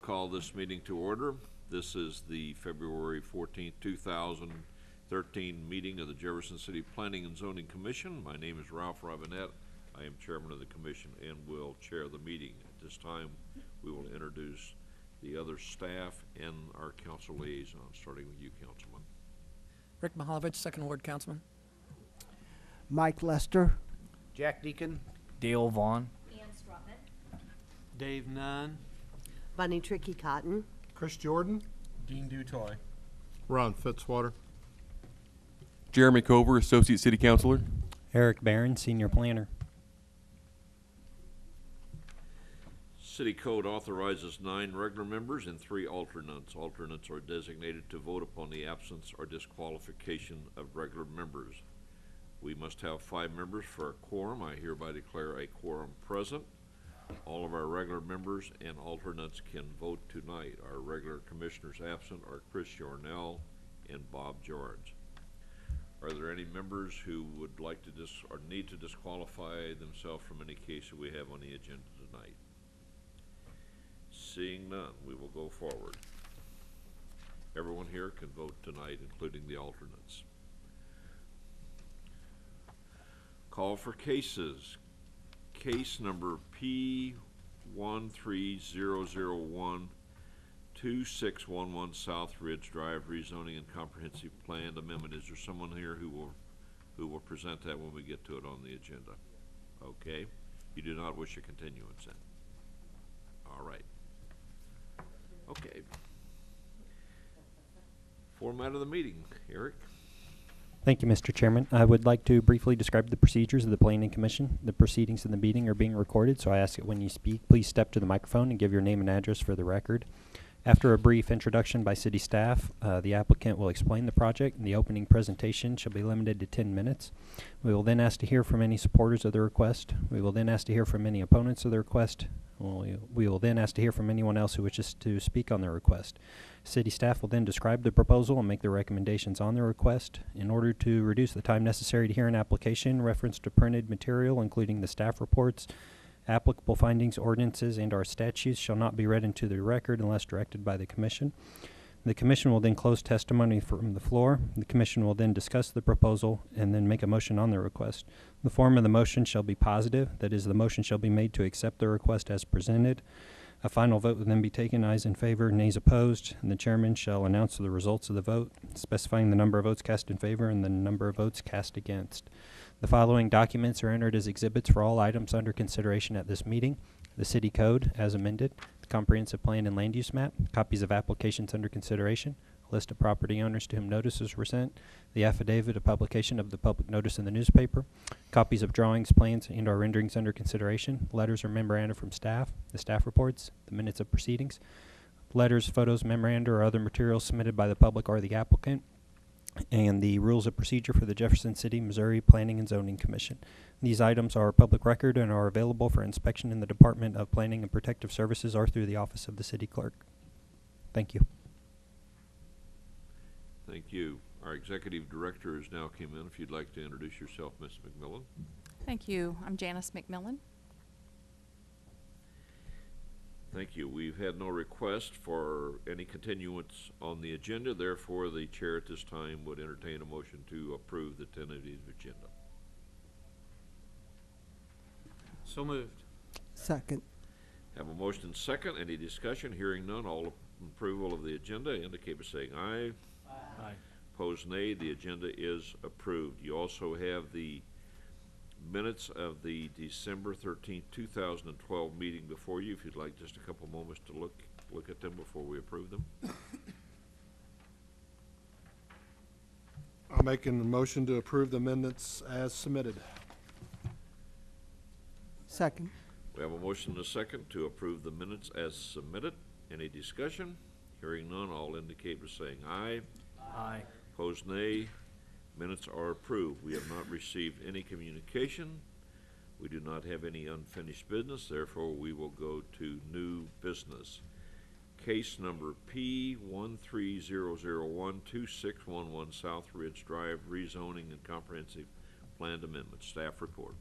Call this meeting to order. This is the February 14th, 2013 meeting of the Jefferson City Planning and Zoning Commission. My name is Ralph Robinette. I am chairman of the commission and will chair the meeting. At this time, we will introduce the other staff and our council liaison, starting with you, Councilman. Rick Mahalovich, Second Ward Councilman. Mike Lester. Jack Deacon. Dale Vaughn. Ian Strotman. Dave Nunn. Bunny Tricky Cotton. Chris Jordan. Dean Dutoy. Ron Fitzwater. Jeremy Cover, Associate City Councilor. Eric Barron, Senior Planner. City Code authorizes 9 regular members and 3 alternates. Alternates are designated to vote upon the absence or disqualification of regular members. We must have 5 members for a quorum. I hereby declare a quorum present. All of our regular members and alternates can vote tonight. Our regular commissioners absent are Chris Yornell and Bob George. Are there any members who would like to or need to disqualify themselves from any case that we have on the agenda tonight? Seeing none, we will go forward. Everyone here can vote tonight, including the alternates. Call for cases. Case number P13001, 2611 South Ridge Drive, rezoning and comprehensive plan amendment. Is there someone here who will present that when we get to it on the agenda? Okay. You do not wish a continuance then? All right. Okay. Format of the meeting, Eric. Thank you, Mr. Chairman. I would like to briefly describe the procedures of the Planning Commission. The proceedings of the meeting are being recorded, so I ask that when you speak, please step to the microphone and give your name and address for the record. After a brief introduction by city staff, the applicant will explain the project, and the opening presentation shall be limited to 10 minutes. We will then ask to hear from any supporters of the request. We will then ask to hear from any opponents of the request. We will then ask to hear from anyone else who wishes to speak on the request. City staff will then describe the proposal and make their recommendations on the request. In order to reduce the time necessary to hear an application, reference to printed material, including the staff reports, applicable findings, ordinances, and our statutes shall not be read into the record unless directed by the Commission. The Commission will then close testimony from the floor. The Commission will then discuss the proposal and then make a motion on the request. The form of the motion shall be positive. That is, the motion shall be made to accept the request as presented. A final vote will then be taken, ayes in favor, nays opposed, and the chairman shall announce the results of the vote, specifying the number of votes cast in favor and the number of votes cast against. The following documents are entered as exhibits for all items under consideration at this meeting: the City Code as amended, the Comprehensive Plan and Land Use Map, copies of applications under consideration, a list of property owners to whom notices were sent, the affidavit of publication of the public notice in the newspaper, copies of drawings, plans, and or renderings under consideration, letters or memoranda from staff, the staff reports, the minutes of proceedings, letters, photos, memoranda, or other materials submitted by the public or the applicant, and the rules of procedure for the Jefferson City, Missouri Planning and Zoning Commission. These items are public record and are available for inspection in the Department of Planning and Protective Services or through the Office of the City Clerk. Thank you. Thank you. Our executive director has now come in. If you'd like to introduce yourself, Ms. McMillan. Thank you. I'm Janice McMillan. Thank you. We've had no request for any continuance on the agenda. Therefore, the chair at this time would entertain a motion to approve the tentative agenda. So moved. Second. Have a motion and second. Any discussion? Hearing none, all in approval of the agenda indicate by saying aye. Aye. Opposed, nay. The agenda is approved. You also have the minutes of the December 13th, 2012 meeting before you. If you'd like just a couple moments to look at them before we approve them. I'm making the motion to approve the minutes as submitted. Second. We have a motion and a second to approve the minutes as submitted. Any discussion? Hearing none, all indicate by saying aye. Aye. Opposed, nay. Minutes are approved. We have not received any communication. We do not have any unfinished business. Therefore, we will go to new business. Case number P13001, 2611 South Ridge Drive, rezoning and comprehensive planned amendment. Staff report.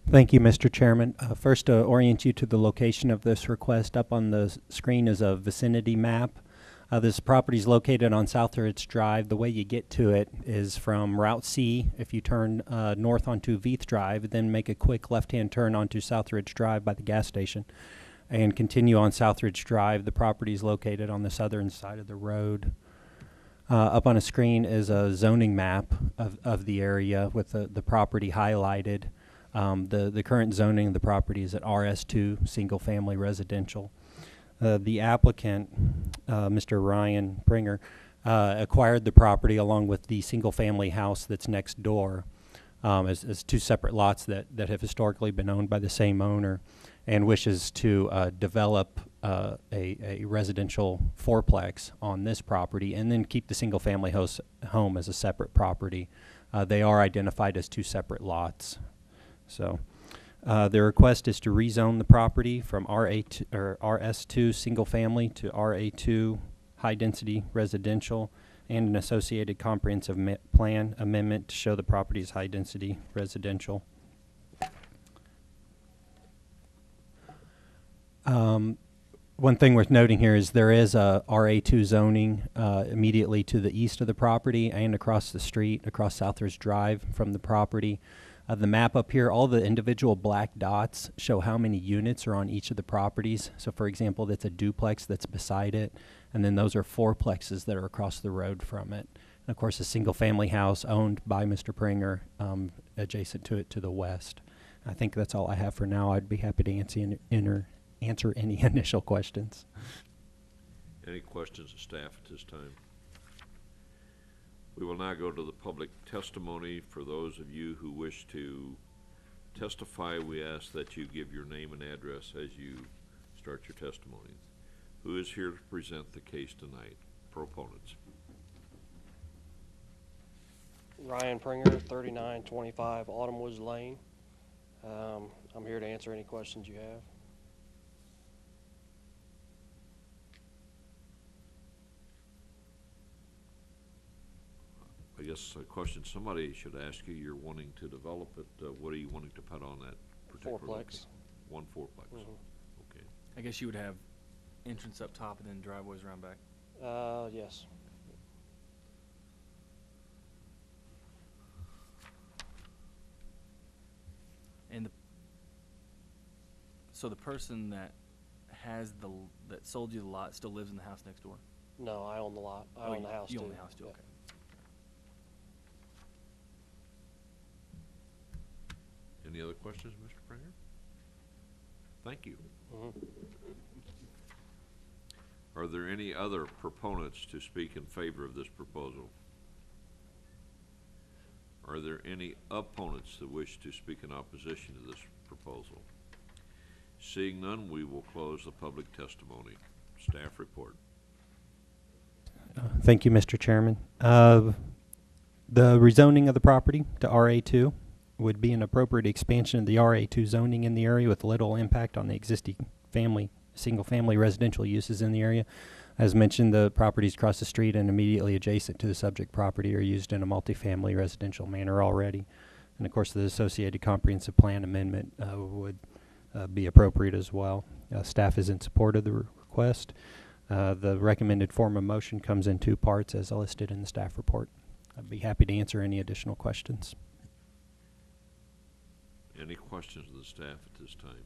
Thank you, Mr. Chairman. First, to orient you to the location of this request, up on the screen is a vicinity map. This property is located on Southridge Drive. The way you get to it is from Route C. If you turn north onto Veith Drive, then make a quick left-hand turn onto Southridge Drive by the gas station, and continue on Southridge Drive. The property is located on the southern side of the road. Up on a screen is a zoning map of the area with the property highlighted. The current zoning of the property is at RS2, single-family residential. The applicant, Mr. Ryan Pringer, acquired the property along with the single-family house that's next door as two separate lots that have historically been owned by the same owner, and wishes to develop a residential fourplex on this property and then keep the single-family home as a separate property. They are identified as two separate lots. So the request is to rezone the property from RS2 single family to RA2 high density residential, and an associated comprehensive plan amendment to show the property as high density residential. One thing worth noting here is there is a RA2 zoning immediately to the east of the property and across the street, across Southridge Drive from the property. The map up here, all the individual black dots show how many units are on each of the properties. So for example, that's a duplex that's beside it, and then those are fourplexes that are across the road from it. And of course, a single family house owned by Mr. Pringer adjacent to it to the west. I think that's all I have for now. I'd be happy to answer any initial questions. Any questions of staff at this time? We will now go to the public testimony. For those of you who wish to testify, we ask that you give your name and address as you start your testimony. Who is here to present the case tonight? Proponents. Ryan Pringer, 3925 Autumn Woods Lane. I'm here to answer any questions you have. I guess a question somebody should ask you, you're wanting to develop it, what are you wanting to put on that particular Fourplex. location? One fourplex. Okay. I guess you would have entrance up top and then driveways around back. Yes. And so the person that that sold you the lot still lives in the house next door? No, I own the lot. I own the house You too. own the house too, Yeah. okay. Any other questions, Mr. Pringer? Thank you. Are there any other proponents to speak in favor of this proposal? Are there any opponents that wish to speak in opposition to this proposal? Seeing none, we will close the public testimony. Staff report. Thank you, Mr. Chairman. The rezoning of the property to RA2 would be an appropriate expansion of the RA2 zoning in the area with little impact on the existing single-family residential uses in the area. As mentioned, the properties across the street and immediately adjacent to the subject property are used in a multifamily residential manner already. And of course, the associated comprehensive plan amendment would be appropriate as well. Staff is in support of the request. The recommended form of motion comes in two parts as listed in the staff report. I'd be happy to answer any additional questions. Any questions of the staff at this time?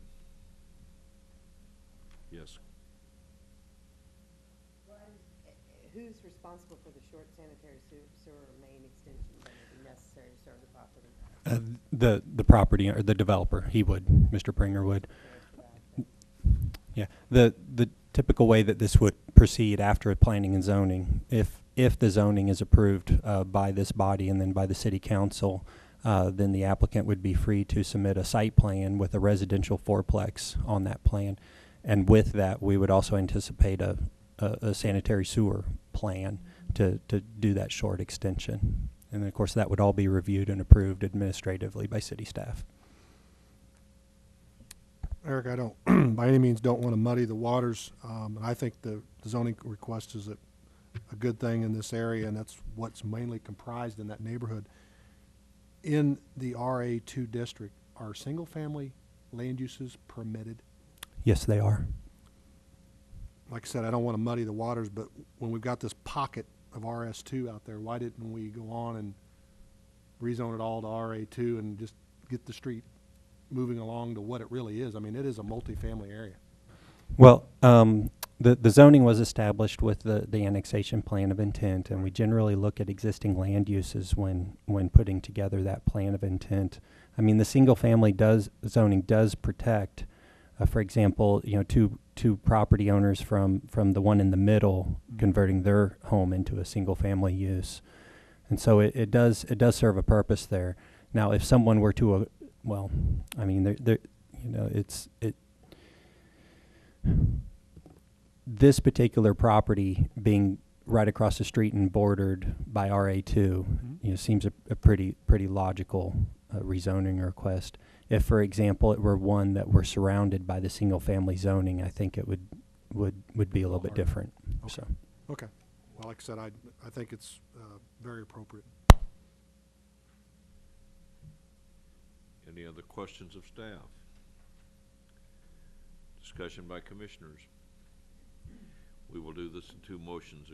Yes. Who's responsible for the short sanitary sewer main extension that would be necessary to serve the property? The property or the developer, he would, Mr. Pringer would. Yeah, the typical way that this would proceed after planning and zoning, if the zoning is approved by this body and then by the city council, then the applicant would be free to submit a site plan with a residential fourplex on that plan. And with that, we would also anticipate a sanitary sewer plan to do that short extension. And of course, that would all be reviewed and approved administratively by city staff. Eric, I don't, by any means, don't want to muddy the waters. And I think the zoning request is a good thing in this area, and that's what's mainly comprised in that neighborhood. In the RA2 district, are single-family land uses permitted? Yes, they are. Like I said, I don't want to muddy the waters, but when we've got this pocket of RS2 out there, why didn't we go on and rezone it all to RA2 and just get the street moving along to what it really is? I mean, it is a multifamily area. Well, the zoning was established with the annexation plan of intent, and we generally look at existing land uses when putting together that plan of intent. I mean, the single-family zoning does protect, for example, two property owners from the one in the middle converting their home into a single-family use, and so it does serve a purpose there. Now, if someone were to, well, I mean, this particular property being right across the street and bordered by RA2, seems a pretty logical rezoning request. If, for example, it were one that were surrounded by the single-family zoning, I think it would be a little bit different. Okay. So, Okay. Well, like I said, I think it's very appropriate. Any other questions of staff? Discussion by commissioners. We will do this in two motions,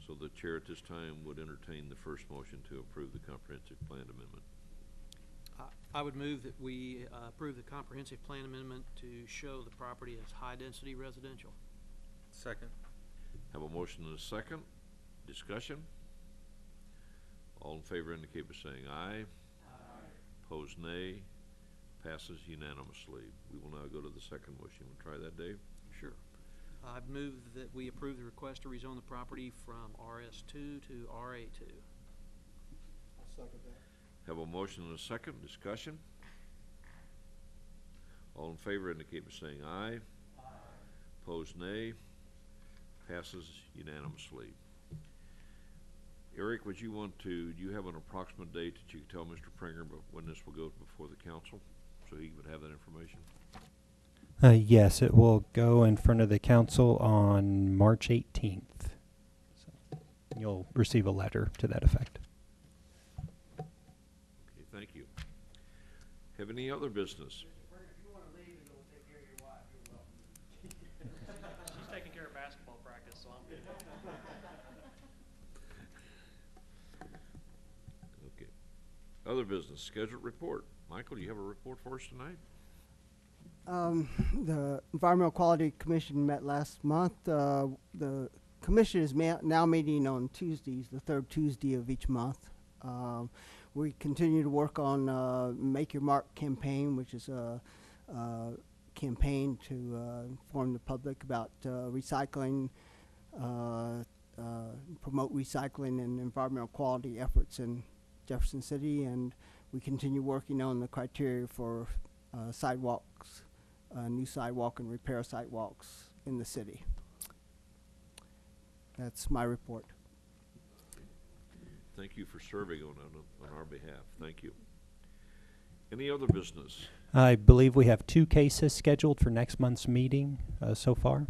so the chair at this time would entertain the first motion to approve the comprehensive plan amendment. I would move that we approve the comprehensive plan amendment to show the property as high-density residential. Second. Have a motion and a second. Discussion. All in favor indicate by saying aye. Aye. Opposed, nay. Passes unanimously. We will now go to the second motion. We'll try that, Dave. Sure. I've moved that we approve the request to rezone the property from RS2 to RA2. I'll second that. Have a motion and a second. Discussion. All in favor indicate by saying aye. Aye. Opposed, nay. Passes unanimously. Eric, do you have an approximate date that you can tell Mr. Pringer when this will go before the council, so he would have that information? yes, it will go in front of the council on March 18th. So you'll receive a letter to that effect. Okay, thank you. Have any other business? She's taking care of basketball practice, so I'm good. Okay. Other business, scheduled report. Michael, do you have a report for us tonight? The Environmental Quality Commission met last month. The commission is now meeting on Tuesdays, the third Tuesday of each month. We continue to work on Make Your Mark campaign, which is a campaign to inform the public about recycling, promote recycling and environmental quality efforts in Jefferson City, and we continue working on the criteria for sidewalks, new sidewalk and repair sidewalks in the city. That's my report. Thank you for serving on our behalf. Thank you. Any other business? I believe we have 2 cases scheduled for next month's meeting so far.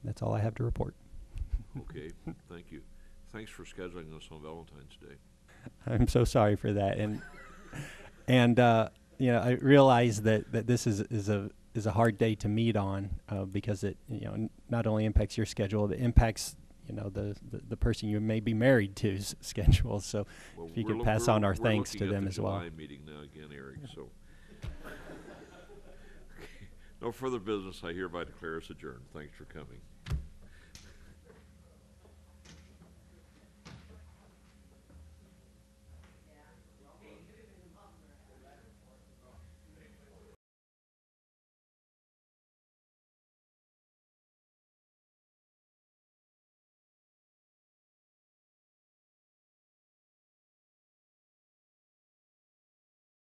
That's all I have to report. Okay, thank you. Thanks for scheduling us on Valentine's Day. I'm so sorry for that, and I realize that this is a hard day to meet on because it not only impacts your schedule, it impacts the person you may be married to's schedule. So Well, if you could pass on our thanks to them as well. We're looking at the July meeting now again, Eric. So no further business. I hereby declare us adjourned. Thanks for coming.